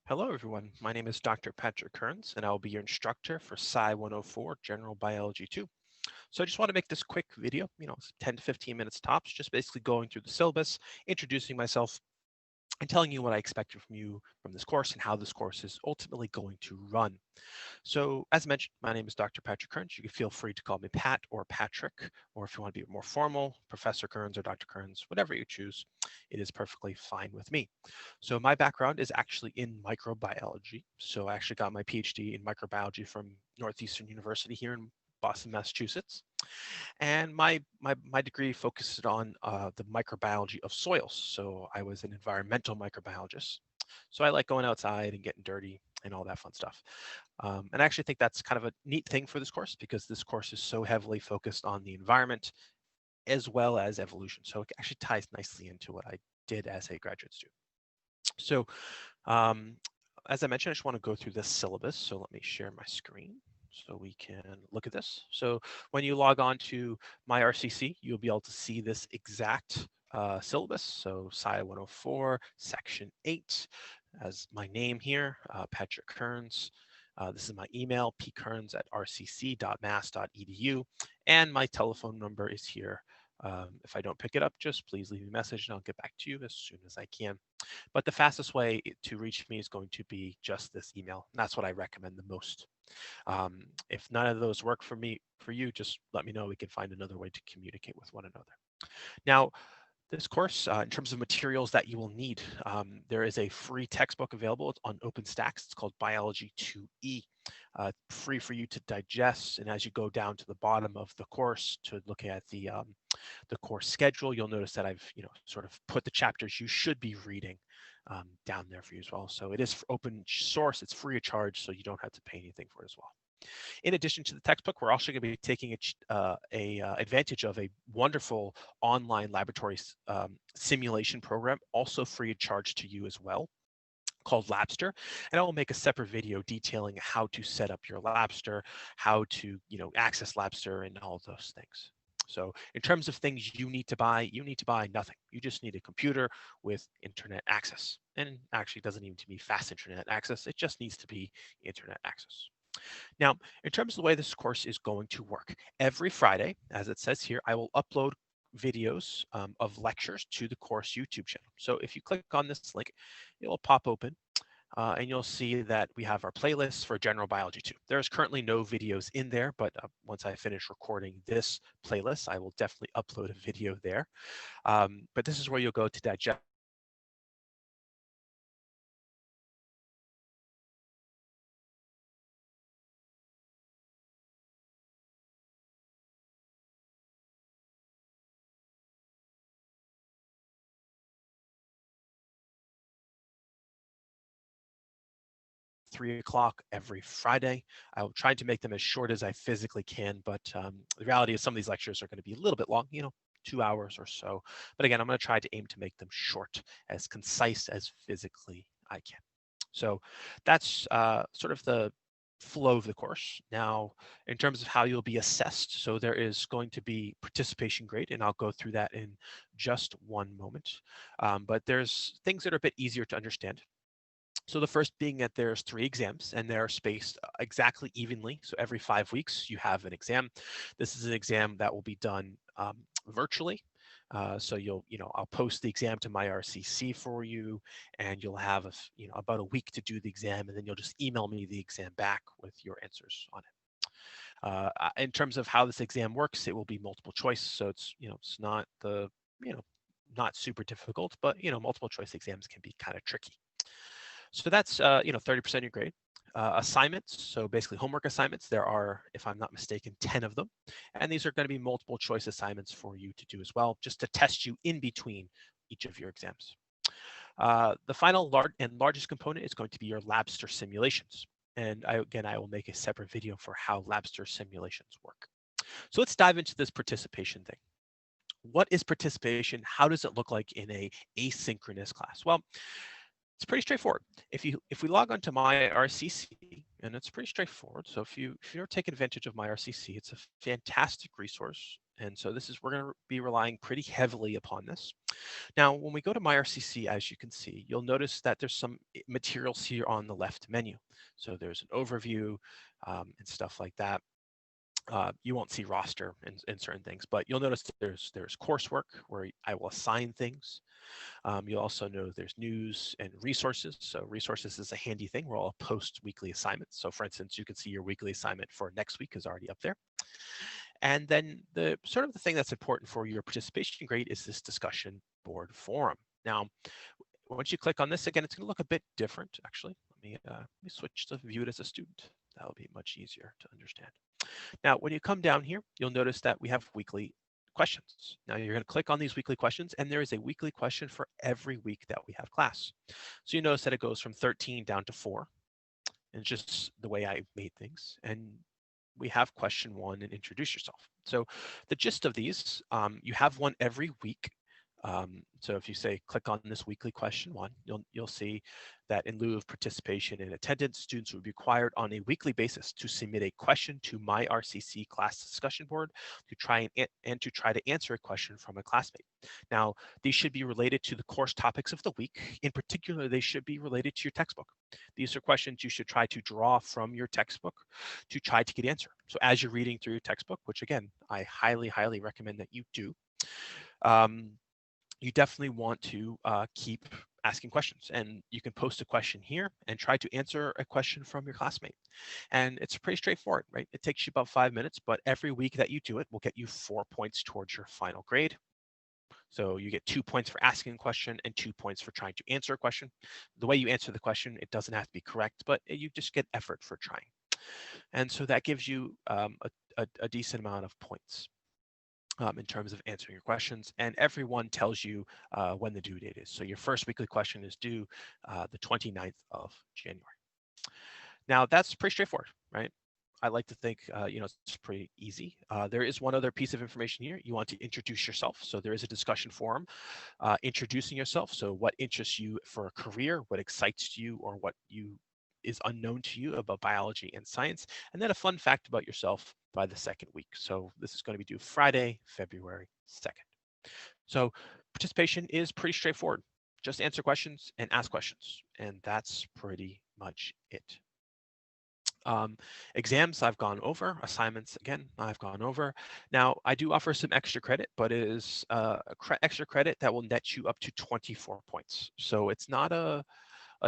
Hello, everyone. My name is Dr. Patrick Kearns, and I will be your instructor for Sci 104 General Biology 2. So I just want to make this quick video, 10 to 15 minutes tops, just basically going through the syllabus, introducing myself, and telling you what I expect from you from this course and how this course is ultimately going to run. So, as mentioned, my name is Dr. Patrick Kearns. You can feel free to call me Pat or Patrick, or if you want to be more formal, Professor Kearns or Dr. Kearns, whatever you choose, it is perfectly fine with me. So, my background is actually in microbiology. So, I actually got my PhD in microbiology from Northeastern University here in Boston, Massachusetts. And my degree focused on the microbiology of soils. So I was an environmental microbiologist. So I like going outside and getting dirty and all that fun stuff. And I actually think that's kind of a neat thing for this course because this course is so heavily focused on the environment as well as evolution. So it actually ties nicely into what I did as a graduate student. So um, as I mentioned, I just want to go through this syllabus. So let me share my screen so we can look at this. So when you log on to my RCC, you'll be able to see this exact syllabus. So Sci 104, Section 8, as my name here, Patrick Kearns. This is my email, pkearns@rcc.mass.edu, and my telephone number is here. If I don't pick it up, just please leave me a message and I'll get back to you as soon as I can. But the fastest way to reach me is going to be just this email. And that's what I recommend the most. If none of those work for you, just let me know. We can find another way to communicate with one another. Now, this course, in terms of materials that you will need, there is a free textbook available on OpenStax. It's called Biology 2E. Free for you to digest. And as you go down to the bottom of the course to look at the course schedule, you'll notice that I've sort of put the chapters you should be reading down there for you as well. So it is open source. It's free of charge, so you don't have to pay anything for it as well. In addition to the textbook, we're also going to be taking advantage of a wonderful online laboratory simulation program, also free of charge to you as well, called Labster, and I will make a separate video detailing how to set up your Labster, how to access Labster, and all those things. So in terms of things you need to buy nothing. You just need a computer with internet access. And actually it doesn't need to be fast internet access. It just needs to be internet access. Now, in terms of the way this course is going to work, every Friday, as it says here, I will upload videos of lectures to the course YouTube channel. So if you click on this link, it will pop open and you'll see that we have our playlist for General Biology 2. There's currently no videos in there, but once I finish recording this playlist, I will definitely upload a video there. But this is where you'll go to digest three o'clock every Friday. I will try to make them as short as I physically can, but the reality is some of these lectures are going to be a little bit long, 2 hours or so. But again, I'm going to try to aim to make them short, as concise as physically I can. So that's sort of the flow of the course. Now, in terms of how you'll be assessed, so there is going to be participation grade, and I'll go through that in just one moment. But there's things that are a bit easier to understand. So the first being that there's 3 exams and they're spaced exactly evenly. So every 5 weeks you have an exam. This is an exam that will be done virtually. So I'll post the exam to my RCC for you, and you'll have about a week to do the exam, and then you'll just email me the exam back with your answers on it. In terms of how this exam works, it will be multiple choice. So it's not you know, not super difficult, but multiple choice exams can be kind of tricky. So that's 30% of your grade. Assignments, so basically homework assignments. There are, if I'm not mistaken, 10 of them, and these are going to be multiple choice assignments for you to do as well, just to test you in between each of your exams. The final largest component is going to be your Labster simulations. And I will make a separate video for how Labster simulations work. So let's dive into this participation thing. What is participation? How does it look like in a asynchronous class? Well, it's pretty straightforward. If we log onto my RCC, and it's pretty straightforward. So if you're taking advantage of my RCC, it's a fantastic resource. And so we're going to be relying pretty heavily upon this. Now, when we go to MyRCC, as you can see, you'll notice that there's some materials here on the left menu. So there's an overview and stuff like that. You won't see roster and certain things, but you'll notice there's coursework where I will assign things. You'll also know there's news and resources. So resources is a handy thing where I'll post weekly assignments. So for instance, you can see your weekly assignment for next week is already up there. And then the thing that's important for your participation grade is this discussion board forum. Now, once you click on this, again, it's going to look a bit different, actually. Let me switch to view it as a student. That'll be much easier to understand. Now, when you come down here, you'll notice that we have weekly questions. Now, you're going to click on these weekly questions, and there is a weekly question for every week that we have class. So you notice that it goes from 13 down to 4, and it's just the way I made things. And we have question 1 and introduce yourself. So the gist of these, you have one every week. So if you say click on this weekly question 1, you'll see that in lieu of participation and attendance, students will be required on a weekly basis to submit a question to my RCC class discussion board to try to answer a question from a classmate. Now, these should be related to the course topics of the week. In particular, they should be related to your textbook. These are questions you should try to draw from your textbook to try to get answer. So as you're reading through your textbook, which again, I highly, highly recommend that you do, you definitely want to keep asking questions, and you can post a question here and try to answer a question from your classmate. And it's pretty straightforward, right? It takes you about 5 minutes, but every week that you do it will get you 4 points towards your final grade. So you get 2 points for asking a question and 2 points for trying to answer a question. The way you answer the question, it doesn't have to be correct, but you just get effort for trying. And so that gives you a decent amount of points. In terms of answering your questions, and everyone tells you when the due date is. So your first weekly question is due the 29th of January. Now that's pretty straightforward, right? I like to think, it's pretty easy. There is one other piece of information here. You want to introduce yourself. So there is a discussion forum introducing yourself. So what interests you for a career, what excites you, or what is unknown to you about biology and science, and then a fun fact about yourself by the second week. So this is going to be due Friday, February 2nd. So participation is pretty straightforward. Just answer questions and ask questions, and that's pretty much it. Exams I've gone over, assignments again I've gone over. Now I do offer some extra credit, but it is extra credit that will net you up to 24 points. So it's not a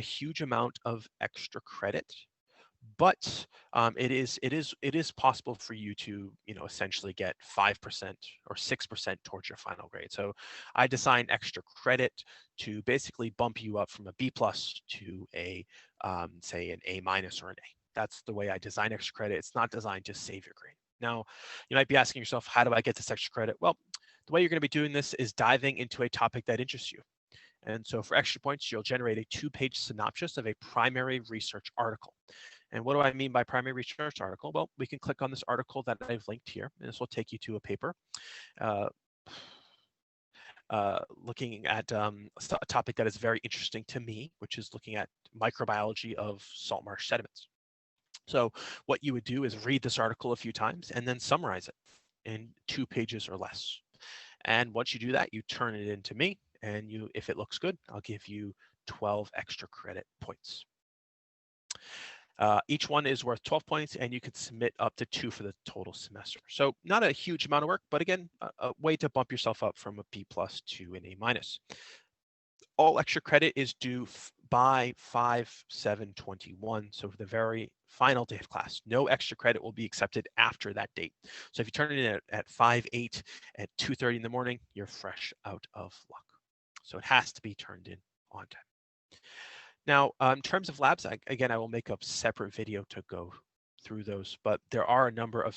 huge amount of extra credit, but it is possible for you to essentially get 5% or 6% towards your final grade. So I designed extra credit to basically bump you up from a B+ to a say an A- or an A. That's the way I design extra credit. It's not designed to save your grade. Now, you might be asking yourself, how do I get this extra credit? Well, the way you're going to be doing this is diving into a topic that interests you. And so for extra points, you'll generate a 2-page synopsis of a primary research article. And what do I mean by primary research article? Well, we can click on this article that I've linked here, and this will take you to a paper looking at a topic that is very interesting to me, which is looking at microbiology of salt marsh sediments. So what you would do is read this article a few times and then summarize it in 2 pages or less. And once you do that, you turn it in to me, and if it looks good, I'll give you 12 extra credit points. Each one is worth 12 points, and you can submit up to 2 for the total semester. So not a huge amount of work, but again, a way to bump yourself up from a B+ to an A-. All extra credit is due by 5/7/21, so for the very final day of class. No extra credit will be accepted after that date. So if you turn it in at 5/8 at 2:30 in the morning, you're fresh out of luck. So it has to be turned in on time. Now, in terms of labs, again, I will make a separate video to go through those, but there are a number of,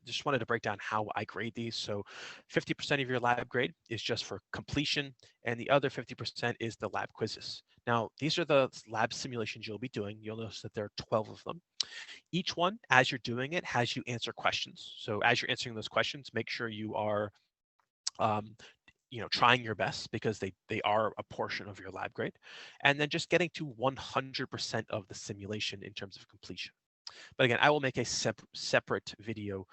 just wanted to break down how I grade these. So 50% of your lab grade is just for completion, and the other 50% is the lab quizzes. Now, these are the lab simulations you'll be doing. You'll notice that there are 12 of them. Each one, as you're doing it, has you answer questions. So as you're answering those questions, make sure you are trying your best, because they are a portion of your lab grade, and then just getting to 100% of the simulation in terms of completion. But again, I will make a separate video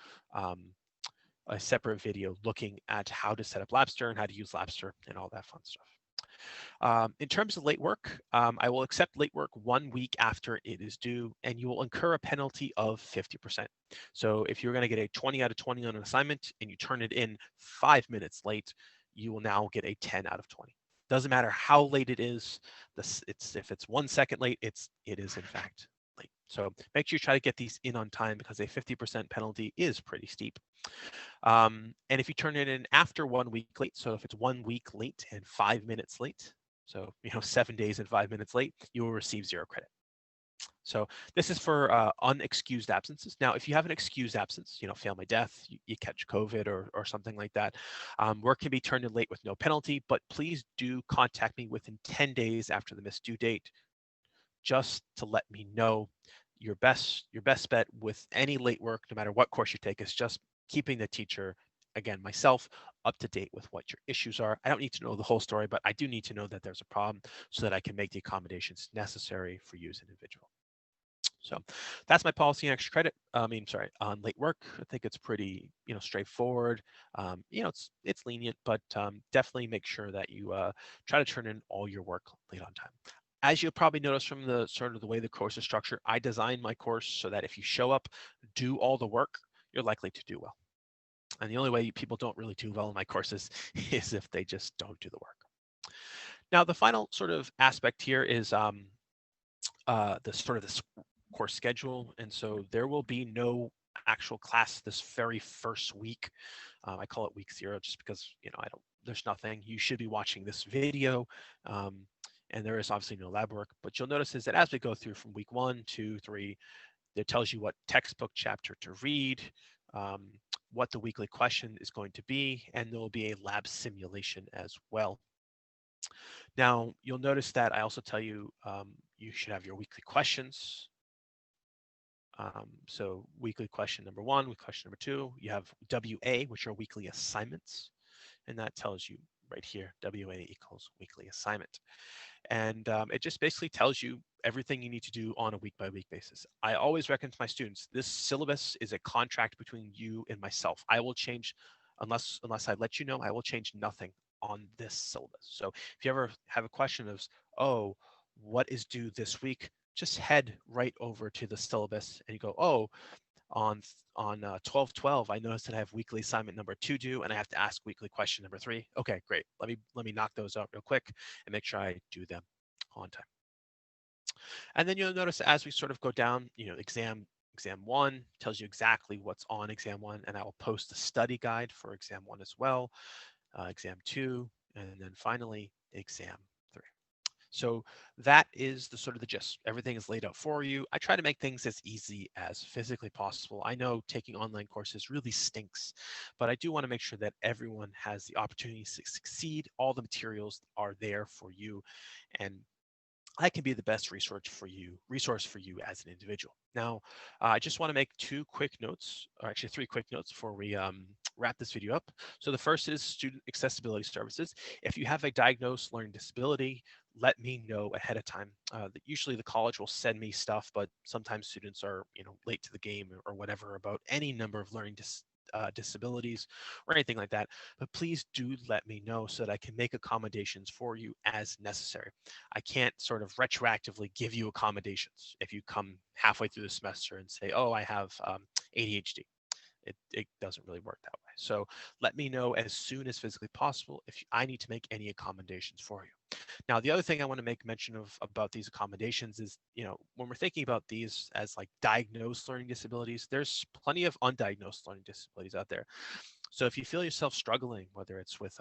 a separate video looking at how to set up Labster and how to use Labster and all that fun stuff. In terms of late work, I will accept late work 1 week after it is due, and you will incur a penalty of 50%. So if you're going to get a 20 out of 20 on an assignment and you turn it in 5 minutes late, you will now get a 10 out of 20. Doesn't matter how late it is. If it's 1 second late, it is in fact late. So make sure you try to get these in on time because a 50% penalty is pretty steep. And if you turn it in after 1 week late, so if it's 1 week late and 5 minutes late, so 7 days and 5 minutes late, you will receive 0 credit. So this is for unexcused absences. Now, if you have an excused absence, family death, you catch COVID or something like that, work can be turned in late with no penalty, but please do contact me within 10 days after the missed due date, just to let me know. Your best bet with any late work, no matter what course you take, is just keeping the teacher, again, myself, up to date with what your issues are. I don't need to know the whole story, but I do need to know that there's a problem so that I can make the accommodations necessary for you as an individual. So that's my policy on extra credit. On late work. I think it's pretty, straightforward. It's lenient, but definitely make sure that you try to turn in all your work late on time. As you'll probably notice from the sort of the way the course is structured, I designed my course so that if you show up, do all the work, you're likely to do well. And the only way people don't really do well in my courses is if they just don't do the work. Now, the final sort of aspect here is this course schedule. And so there will be no actual class this very first week. I call it week 0 just because, there's nothing. You should be watching this video. And there is obviously no lab work, but you'll notice is that as we go through from week 1, 2, 3, it tells you what textbook chapter to read, what the weekly question is going to be, and there will be a lab simulation as well. Now, you'll notice that I also tell you you should have your weekly questions. So weekly question number 1, weekly question number 2, you have WA, which are weekly assignments, and that tells you right here, WA equals weekly assignment. And it just basically tells you everything you need to do on a week-by-week basis. I always recommend to my students, this syllabus is a contract between you and myself. I will change, unless I let you know, I will change nothing on this syllabus. So if you ever have a question of, oh, what is due this week, just head right over to the syllabus and you go, oh, on 12/12, I noticed that I have weekly assignment number 2 due, and I have to ask weekly question number 3. Okay, great. Let me knock those out real quick and make sure I do them on time. And then you'll notice as we sort of go down, exam 1 tells you exactly what's on exam 1, and I will post a study guide for exam 1 as well, exam 2, and then finally exam 3. So that is the sort of the gist. Everything is laid out for you. I try to make things as easy as physically possible. I know taking online courses really stinks, but I do want to make sure that everyone has the opportunity to succeed. All the materials are there for you, and I can be the best resource for you as an individual. Now, I just want to make 2 quick notes, or actually 3 quick notes before we wrap this video up. So the first is student accessibility services. If you have a diagnosed learning disability, let me know ahead of time. Usually the college will send me stuff, but sometimes students are late to the game or whatever about any number of learning disabilities or anything like that. But please do let me know so that I can make accommodations for you as necessary. I can't sort of retroactively give you accommodations if you come halfway through the semester and say, oh, I have ADHD. It doesn't really work that way. So let me know as soon as physically possible if I need to make any accommodations for you. Now, the other thing I want to make mention of about these accommodations is, when we're thinking about these as like diagnosed learning disabilities, there's plenty of undiagnosed learning disabilities out there. So if you feel yourself struggling, whether it's with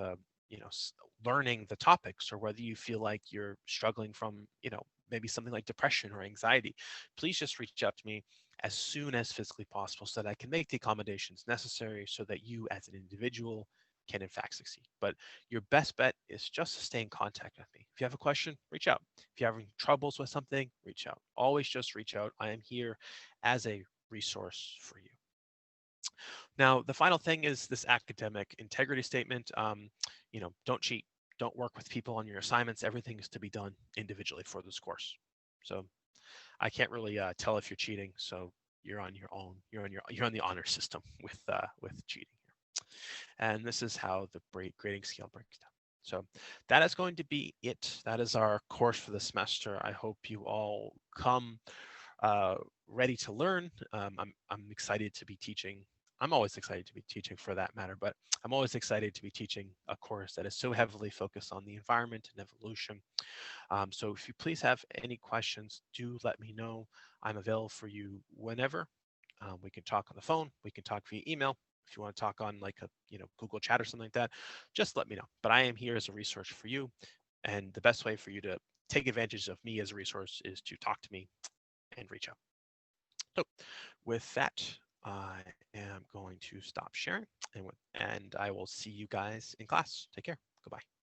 learning the topics or whether you feel like you're struggling from, maybe something like depression or anxiety, please just reach out to me as soon as physically possible so that I can make the accommodations necessary so that you as an individual can in fact succeed. But your best bet is just to stay in contact with me. If you have a question, reach out. If you're having troubles with something, reach out. Always just reach out. I am here as a resource for you. Now, the final thing is this academic integrity statement. Don't cheat. Don't work with people on your assignments. Everything is to be done individually for this course. So I can't really tell if you're cheating. So you're on your own. You're on the honor system with cheating here. And this is how the grading scale breaks down. So that is going to be it. That is our course for the semester. I hope you all come uh, ready to learn. I'm excited to be teaching. I'm always excited to be teaching for that matter, but I'm always excited to be teaching a course that is so heavily focused on the environment and evolution. So if you please have any questions, do let me know. I'm available for you whenever. We can talk on the phone. We can talk via email. If you want to talk on like a Google Chat or something like that, just let me know. But I am here as a resource for you, and the best way for you to take advantage of me as a resource is to talk to me and reach out. So with that, I am going to stop sharing, and I will see you guys in class. Take care. Goodbye.